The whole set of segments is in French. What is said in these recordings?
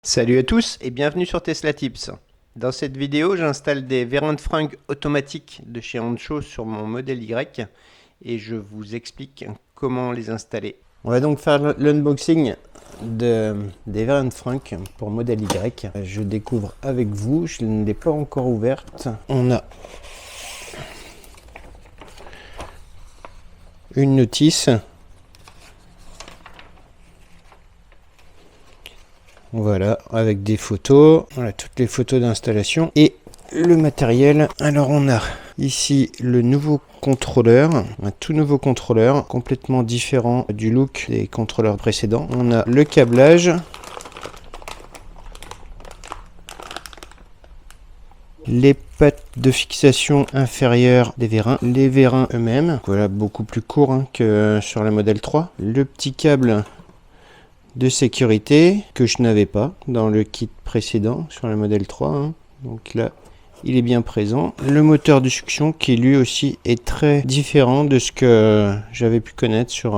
Salut à tous et bienvenue sur Tesla Tips. Dans cette vidéo, j'installe des vérins de fringues automatiques de chez Ancho sur mon modèle Y et je vous explique comment les installer. On va donc faire l'unboxing des vérins de fringues pour modèle Y. Je découvre avec vous, je ne l'ai pas encore ouverte. On a une notice. Voilà, avec des photos, voilà toutes les photos d'installation et le matériel. Alors on a ici le nouveau contrôleur, un tout nouveau contrôleur, complètement différent du look des contrôleurs précédents. On a le câblage, les pattes de fixation inférieure des vérins, les vérins eux-mêmes, voilà beaucoup plus court que sur le modèle 3. Le petit câble de sécurité que je n'avais pas dans le kit précédent sur le modèle 3. Donc là, il est bien présent. Le moteur de succion qui lui aussi est très différent de ce que j'avais pu connaître sur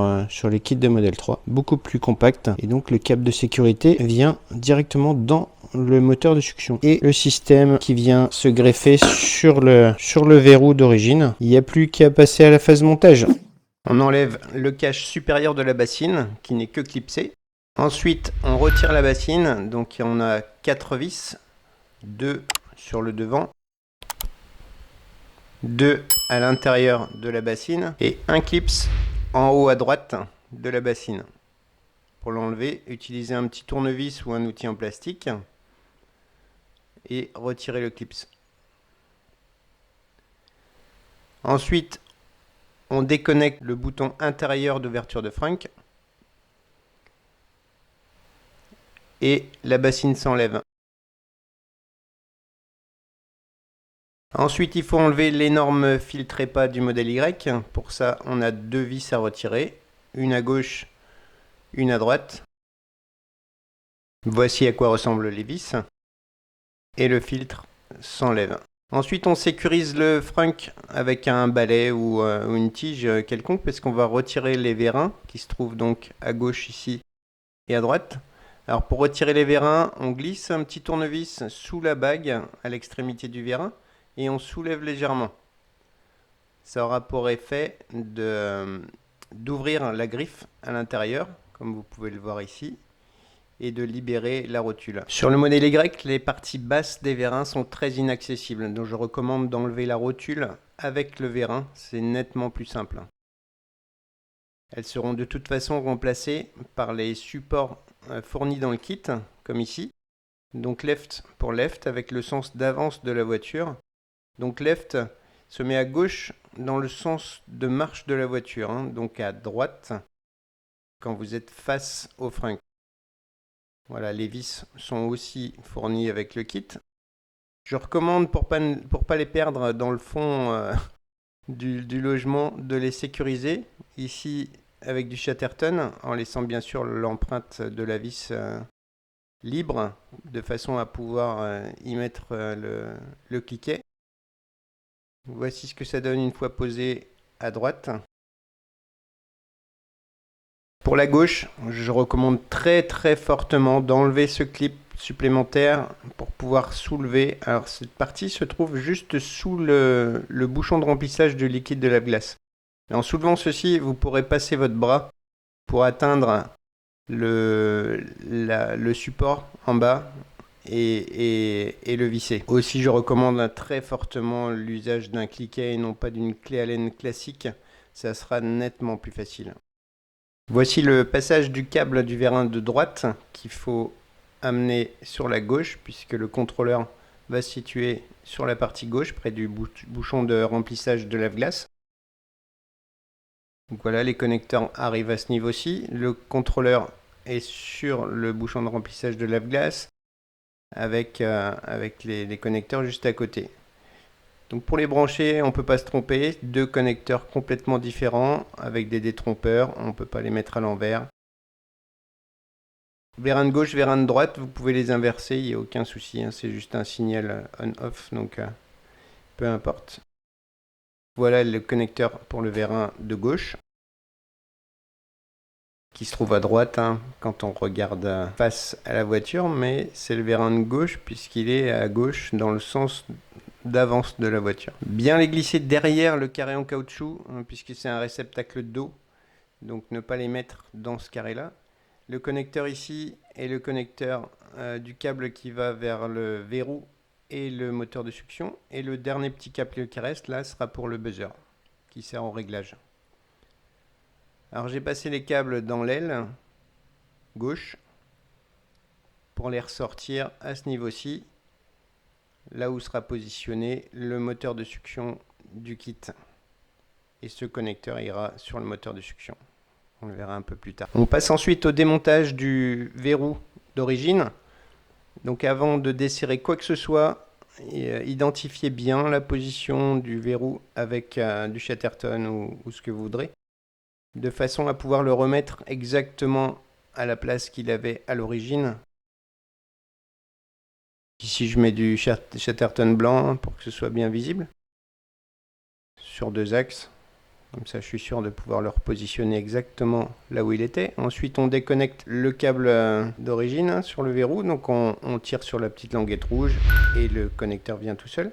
les kits de modèle 3. Beaucoup plus compact. Et donc le câble de sécurité vient directement dans le moteur de succion. Et le système qui vient se greffer sur le verrou d'origine. Il n'y a plus qu'à passer à la phase montage. On enlève le cache supérieur de la bassine qui n'est que clipsé. Ensuite, on retire la bassine, donc on a 4 vis, 2 sur le devant, 2 à l'intérieur de la bassine et un clips en haut à droite de la bassine. Pour l'enlever, utilisez un petit tournevis ou un outil en plastique et retirez le clips. Ensuite, on déconnecte le bouton intérieur d'ouverture de frunk et la bassine s'enlève. Ensuite, il faut enlever l'énorme filtre EPA du modèle Y. Pour ça, on a 2 vis à retirer, une à gauche, une à droite. Voici à quoi ressemblent les vis. Et le filtre s'enlève. Ensuite, on sécurise le frunk avec un balai ou une tige quelconque, parce qu'on va retirer les vérins qui se trouvent donc à gauche ici et à droite. Alors pour retirer les vérins, on glisse un petit tournevis sous la bague à l'extrémité du vérin et on soulève légèrement. Ça aura pour effet d'ouvrir la griffe à l'intérieur, comme vous pouvez le voir ici, et de libérer la rotule. Sur le modèle Y, les parties basses des vérins sont très inaccessibles, donc je recommande d'enlever la rotule avec le vérin, c'est nettement plus simple. Elles seront de toute façon remplacées par les supports fournis dans le kit, comme ici. Donc left pour left avec le sens d'avance de la voiture. Donc left se met à gauche dans le sens de marche de la voiture, donc à droite quand vous êtes face au frein. Voilà, les vis sont aussi fournies avec le kit. Je recommande pour pas les perdre dans le fond du logement de les sécuriser ici avec du Chatterton en laissant bien sûr l'empreinte de la vis libre de façon à pouvoir y mettre le cliquet. Voici ce que ça donne une fois posé à droite. Pour la gauche, je recommande très fortement d'enlever ce clip supplémentaire pour pouvoir soulever. Alors cette partie se trouve juste sous le bouchon de remplissage du liquide de lave-glace. En soulevant ceci, vous pourrez passer votre bras pour atteindre le support en bas et le visser. Aussi, je recommande très fortement l'usage d'un cliquet et non pas d'une clé Allen classique. Ça sera nettement plus facile. Voici le passage du câble du vérin de droite qu'il faut amener sur la gauche puisque le contrôleur va se situer sur la partie gauche près du bouchon de remplissage de lave-glace. Donc voilà, les connecteurs arrivent à ce niveau-ci. Le contrôleur est sur le bouchon de remplissage de lave-glace avec les connecteurs juste à côté. Donc pour les brancher, on ne peut pas se tromper. 2 connecteurs complètement différents avec des détrompeurs. On ne peut pas les mettre à l'envers. Vérin de gauche, vérin de droite, vous pouvez les inverser, il n'y a aucun souci. C'est juste un signal on-off, donc peu importe. Voilà le connecteur pour le vérin de gauche. qui se trouve à droite quand on regarde face à la voiture, mais c'est le vérin de gauche puisqu'il est à gauche dans le sens d'avance de la voiture. Bien les glisser derrière le carré en caoutchouc puisque c'est un réceptacle d'eau, donc ne pas les mettre dans ce carré là. Le connecteur ici est le connecteur du câble qui va vers le verrou et le moteur de succion, et le dernier petit câble qui reste là sera pour le buzzer qui sert au réglage. Alors j'ai passé les câbles dans l'aile gauche pour les ressortir à ce niveau-ci, là où sera positionné le moteur de succion du kit. Et ce connecteur ira sur le moteur de succion. On le verra un peu plus tard. On passe ensuite au démontage du verrou d'origine. Donc avant de desserrer quoi que ce soit, identifiez bien la position du verrou avec du Chatterton ou ce que vous voudrez, de façon à pouvoir le remettre exactement à la place qu'il avait à l'origine. Ici je mets du Chatterton blanc pour que ce soit bien visible, sur 2 axes, comme ça je suis sûr de pouvoir le repositionner exactement là où il était. Ensuite on déconnecte le câble d'origine sur le verrou, donc on tire sur la petite languette rouge et le connecteur vient tout seul.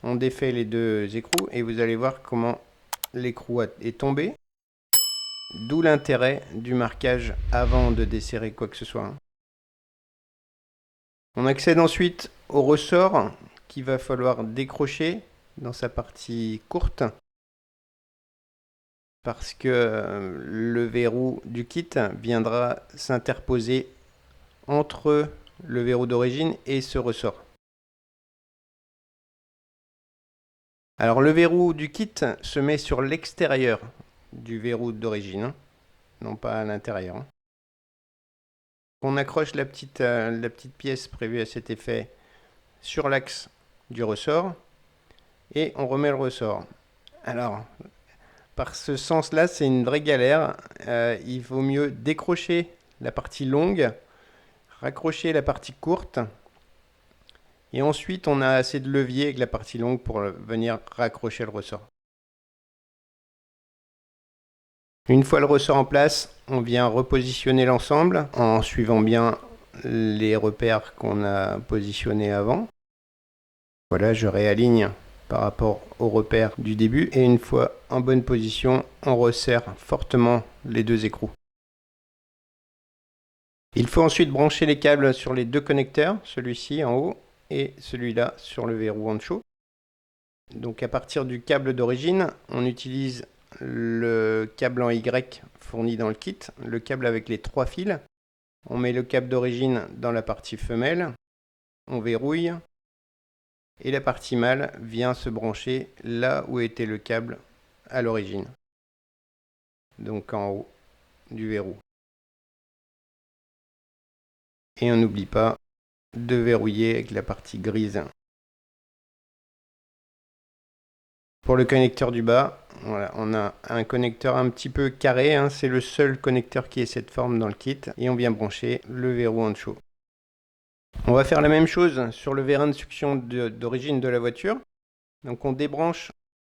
On défait les 2 écrous et vous allez voir comment l'écrou est tombé. D'où l'intérêt du marquage avant de desserrer quoi que ce soit. On accède ensuite au ressort qu'il va falloir décrocher dans sa partie courte, parce que le verrou du kit viendra s'interposer entre le verrou d'origine et ce ressort. Alors le verrou du kit se met sur l'extérieur du verrou d'origine, non pas à l'intérieur. On accroche la petite pièce prévue à cet effet sur l'axe du ressort et on remet le ressort. Alors, par ce sens-là, c'est une vraie galère. Il vaut mieux décrocher la partie longue, raccrocher la partie courte, et ensuite on a assez de levier avec la partie longue pour venir raccrocher le ressort. Une fois le ressort en place, on vient repositionner l'ensemble en suivant bien les repères qu'on a positionnés avant. Voilà, je réaligne par rapport aux repères du début et une fois en bonne position, on resserre fortement les 2 écrous. Il faut ensuite brancher les câbles sur les 2 connecteurs, celui-ci en haut et celui-là sur le verrou en dessous. Donc à partir du câble d'origine, on utilise le câble en Y fourni dans le kit, le câble avec les 3 fils. On met le câble d'origine dans la partie femelle, on verrouille et la partie mâle vient se brancher là où était le câble à l'origine, donc en haut du verrou. Et on n'oublie pas de verrouiller avec la partie grise. Pour le connecteur du bas, voilà, on a un connecteur un petit peu carré, c'est le seul connecteur qui ait cette forme dans le kit, et on vient brancher le verrou en dessous. On va faire la même chose sur le vérin de succion d'origine de la voiture. Donc on débranche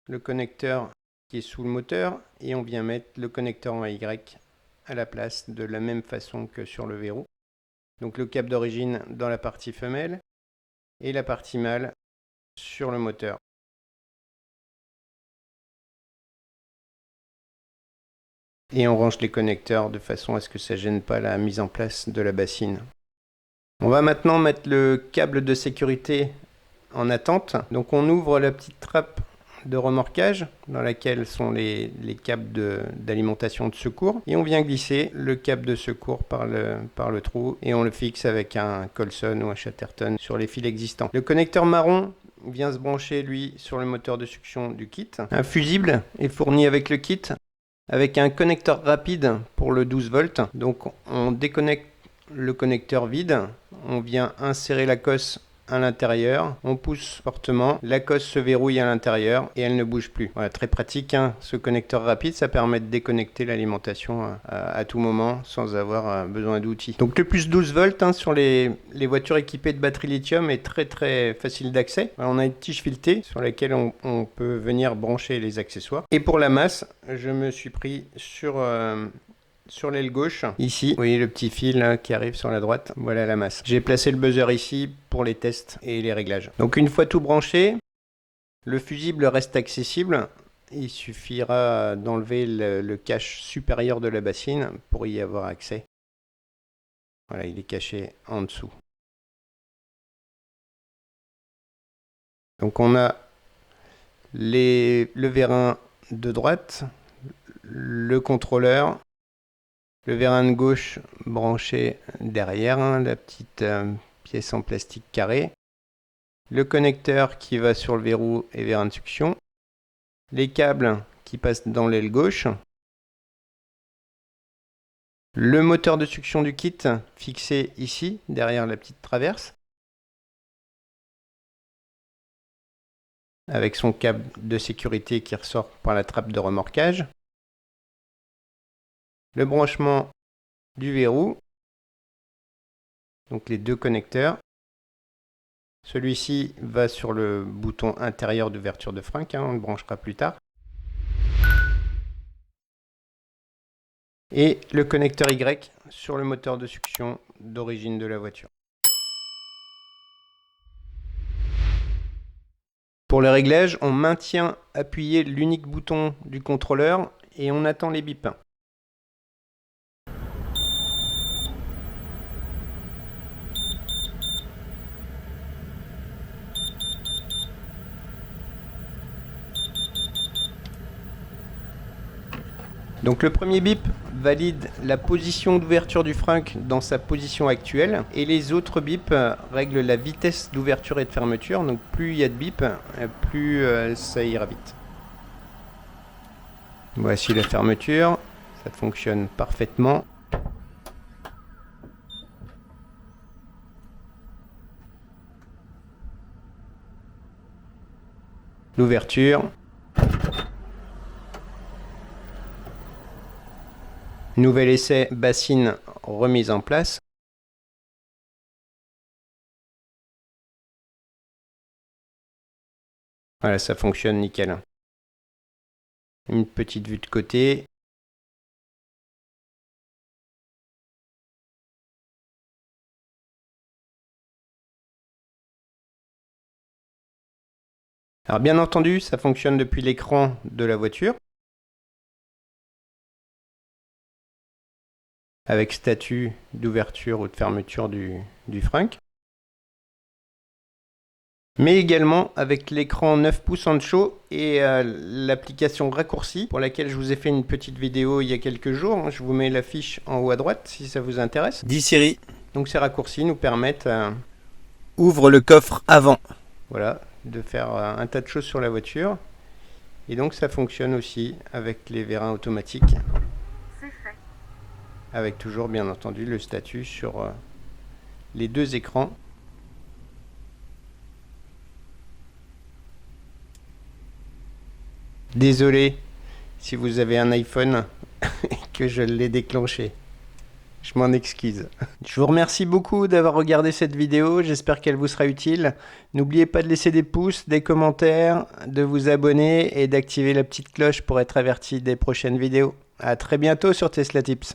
le connecteur qui est sous le moteur et on vient mettre le connecteur en Y à la place de la même façon que sur le verrou. Donc le câble d'origine dans la partie femelle et la partie mâle sur le moteur. Et on range les connecteurs de façon à ce que ça ne gêne pas la mise en place de la bassine. On va maintenant mettre le câble de sécurité en attente. Donc on ouvre la petite trappe de remorquage dans laquelle sont les câbles d'alimentation de secours et on vient glisser le câble de secours par le trou et on le fixe avec un Colson ou un Chatterton sur les fils existants. Le connecteur marron vient se brancher lui sur le moteur de succion du kit. Un fusible est fourni avec le kit avec un connecteur rapide pour le 12 volts. Donc on déconnecte le connecteur vide, on vient insérer la cosse à l'intérieur, on pousse fortement, la cosse se verrouille à l'intérieur et elle ne bouge plus. Voilà, très pratique ce connecteur rapide, ça permet de déconnecter l'alimentation à tout moment sans avoir besoin d'outils. Donc le plus 12 volts sur les voitures équipées de batterie lithium est très facile d'accès. On a une tige filetée sur laquelle on peut venir brancher les accessoires. Et pour la masse, je me suis pris sur sur l'aile gauche, ici, vous voyez le petit fil hein, qui arrive sur la droite, voilà la masse. J'ai placé le buzzer ici pour les tests et les réglages. Donc une fois tout branché, le fusible reste accessible. Il suffira d'enlever le cache supérieur de la bassine pour y avoir accès. Voilà, il est caché en dessous. Donc on a le vérin de droite, le contrôleur, le vérin de gauche branché derrière, hein, la petite pièce en plastique carré, le connecteur qui va sur le verrou et vérin de succion, les câbles qui passent dans l'aile gauche, le moteur de succion du kit fixé ici, derrière la petite traverse, avec son câble de sécurité qui ressort par la trappe de remorquage, le branchement du verrou, donc les deux connecteurs. Celui-ci va sur le bouton intérieur d'ouverture de frein, hein, on le branchera plus tard. Et le connecteur Y sur le moteur de succion d'origine de la voiture. Pour le réglage, on maintient appuyé l'unique bouton du contrôleur et on attend les bips. Donc le premier bip valide la position d'ouverture du frein dans sa position actuelle et les autres bips règlent la vitesse d'ouverture et de fermeture. Donc plus il y a de bips, plus ça ira vite. Voici la fermeture, ça fonctionne parfaitement. L'ouverture. Nouvel essai bassine remise en place. Voilà, ça fonctionne nickel. Une petite vue de côté. Alors bien entendu, ça fonctionne depuis l'écran de la voiture. Avec statut d'ouverture ou de fermeture du frein. Mais également avec l'écran 9 pouces en chaud et l'application raccourci pour laquelle je vous ai fait une petite vidéo il y a quelques jours. Je vous mets la fiche en haut à droite si ça vous intéresse. Dis Siri. Donc ces raccourcis nous permettent ouvre le coffre avant. Voilà, de faire un tas de choses sur la voiture. Et donc ça fonctionne aussi avec les vérins automatiques. Avec toujours bien entendu le statut sur les deux écrans. Désolé si vous avez un iPhone et que je l'ai déclenché. Je m'en excuse. Je vous remercie beaucoup d'avoir regardé cette vidéo, j'espère qu'elle vous sera utile. N'oubliez pas de laisser des pouces, des commentaires, de vous abonner et d'activer la petite cloche pour être averti des prochaines vidéos. À très bientôt sur Tesla Tips.